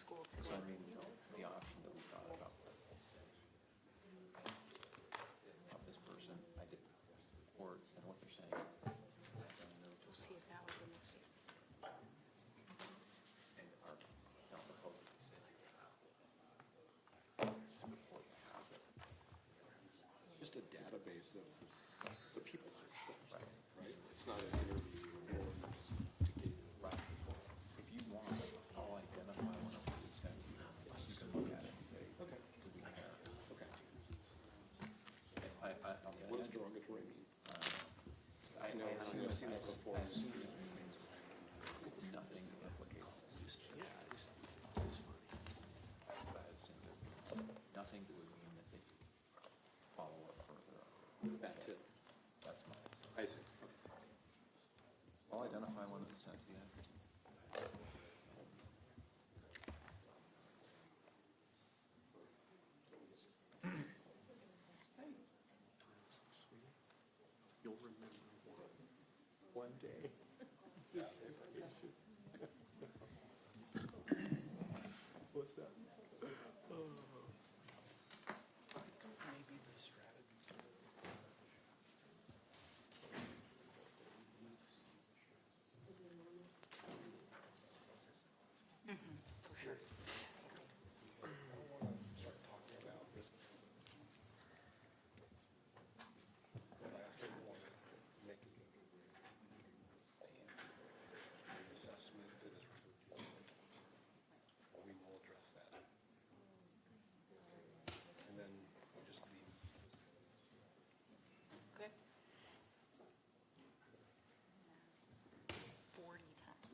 school So today. I mean, the option that we thought about this person, I did, or, and what they're saying is that We'll see if that was a mistake. and our proposal it's a report that has it. Just a database of the people search thing, Right. right? It's not an interview or to get, Right. If you want, I'll identify one of them we've sent you. You can look at it and say, okay, do we care? okay. I'll be What does honest. derogatory mean? I know, I've seen that before. I assume it means nothing implicates the system. Yeah, it's funny. That's what I assume it means. Nothing that would mean that they follow up further. That's it. That's my, I see. I'll identify one that was sent to you. You'll remember one day. What's that? Maybe the strategy. For sure. Start talking about this. But I also want to make the assessment that is referred to. We will address that. And then we'll just leave. Okay. 40 times.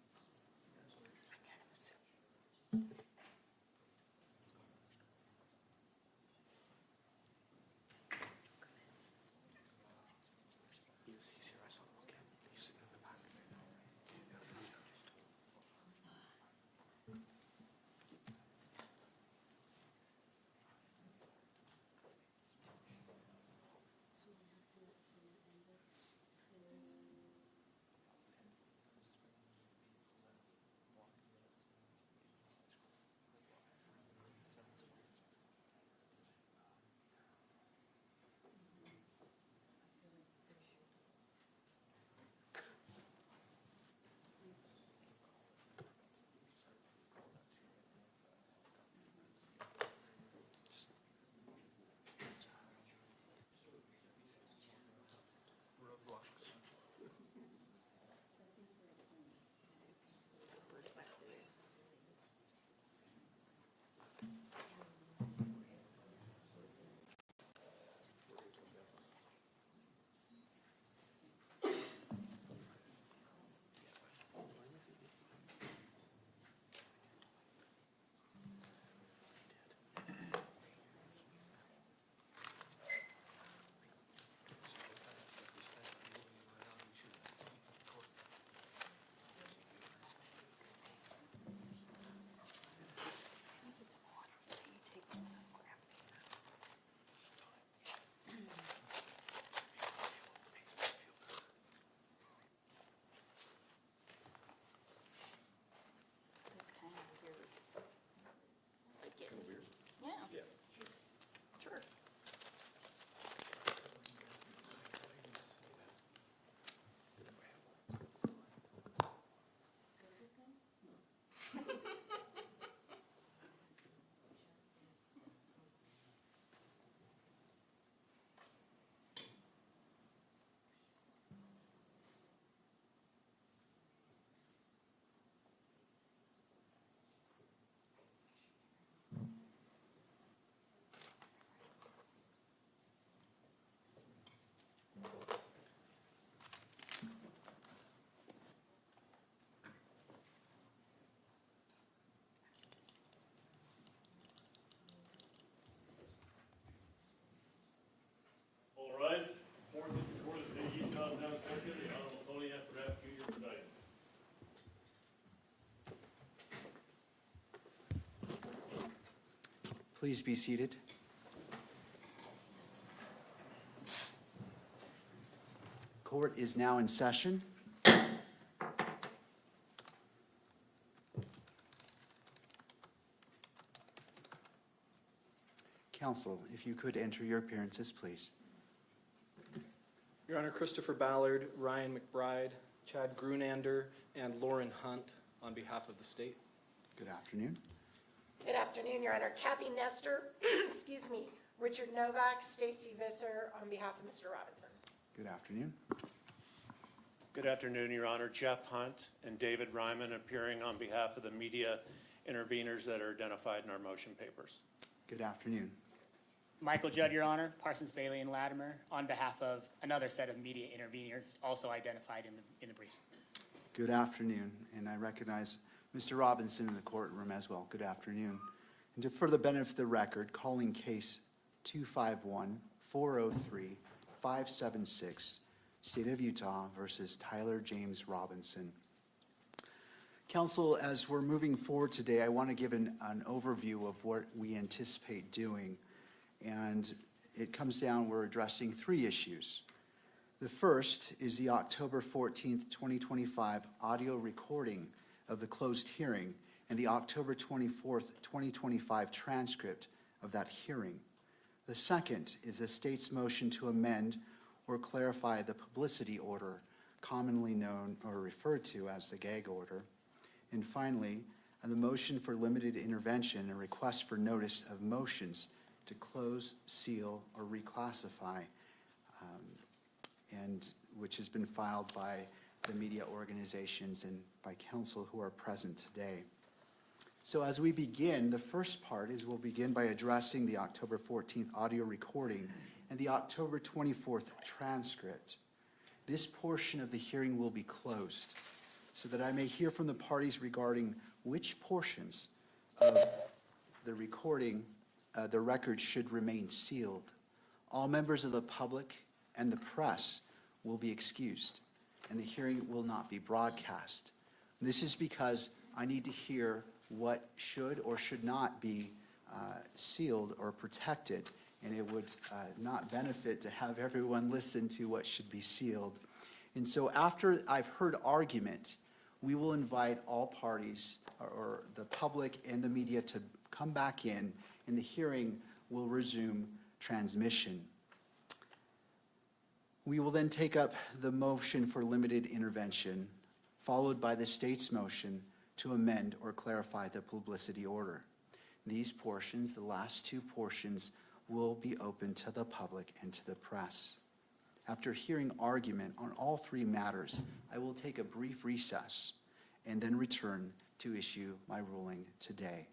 I kind of assume. He's here. I saw him. Okay. He's sitting in the back. Please be seated. Court is now in session. Counsel, if you could enter your appearances, please. Your Honor, Christopher Ballard, Ryan McBride, Chad Grunander, and Lauren Hunt on behalf of the state. Good afternoon. Good afternoon, Your Honor. Kathy Nestor, excuse me, Richard Novak, Stacy Visser on behalf of Mr. Robinson. Good afternoon. Good afternoon, Your Honor. Jeff Hunt and David Ryman appearing on behalf of the media interveners that are identified in our motion papers. Good afternoon. Michael Judd, Your Honor, Parsons, Bailey, and Latimer, on behalf of another set of media interveners also identified in the briefs. Good afternoon, and I recognize Mr. Robinson in the courtroom as well. Good afternoon. And for the benefit of the record, calling case 251-403-576, State of Utah versus Tyler James Robinson. Counsel, as we're moving forward today, I want to give an overview of what we anticipate doing. And it comes down, we're addressing three issues. The first is the October 14th, 2025 audio recording of the closed hearing and the October 24th, 2025 transcript of that hearing. The second is the state's motion to amend or clarify the publicity order, commonly known or referred to as the gag order. And finally, the motion for limited intervention and request for notice of motions to close, seal, or reclassify, and which has been filed by the media organizations and by counsel who are present today. So as we begin, the first part is we'll begin by addressing the October 14th audio recording and the October 24th transcript. This portion of the hearing will be closed so that I may hear from the parties regarding which portions of the recording the record should remain sealed. All members of the public and the press will be excused, and the hearing will not be broadcast. This is because I need to hear what should or should not be sealed or protected, and it would not benefit to have everyone listen to what should be sealed. And so after I've heard argument, we will invite all parties, or the public and the media, to come back in, and the hearing will resume transmission. We will then take up the motion for limited intervention, followed by the state's motion to amend or clarify the publicity order. These portions, the last two portions, will be open to the public and to the press. After hearing argument on all three matters, I will take a brief recess and then return to issue my ruling today.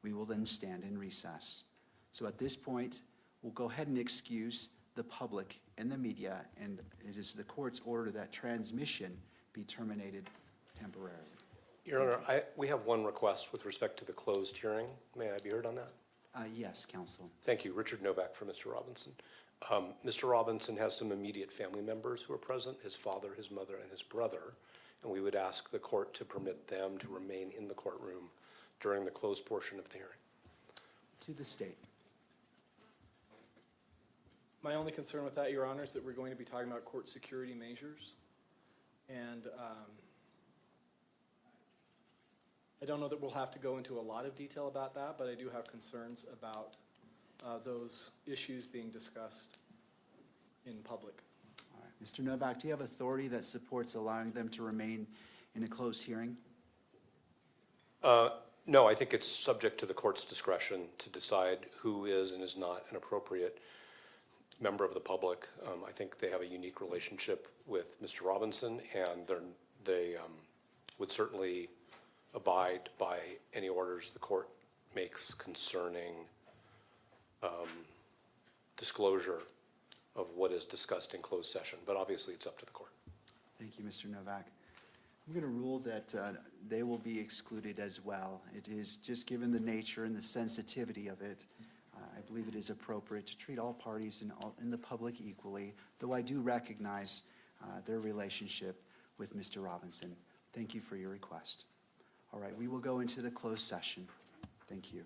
We will then stand in recess. So at this point, we'll go ahead and excuse the public and the media, and it is the court's order that transmission be terminated temporarily. Your Honor, we have one request with respect to the closed hearing. May I be heard on that? Yes, counsel. Thank you. Richard Novak for Mr. Robinson. Mr. Robinson has some immediate family members who are present, his father, his mother, and his brother, and we would ask the court to permit them to remain in the courtroom during the closed portion of the hearing. To the state. My only concern with that, Your Honor, is that we're going to be talking about court security measures. And I don't know that we'll have to go into a lot of detail about that, but I do have concerns about those issues being discussed in public. All right. Mr. Novak, do you have authority that supports allowing them to remain in a closed hearing? No, I think it's subject to the court's discretion to decide who is and is not an appropriate member of the public. I think they have a unique relationship with Mr. Robinson, and they would certainly abide by any orders the court makes concerning disclosure of what is discussed in closed session. But obviously, it's up to the court. Thank you, Mr. Novak. I'm going to rule that they will be excluded as well. It is just given the nature and the sensitivity of it, I believe it is appropriate to treat all parties and the public equally, though I do recognize their relationship with Mr. Robinson. Thank you for your request. All right, we will go into the closed session. Thank you.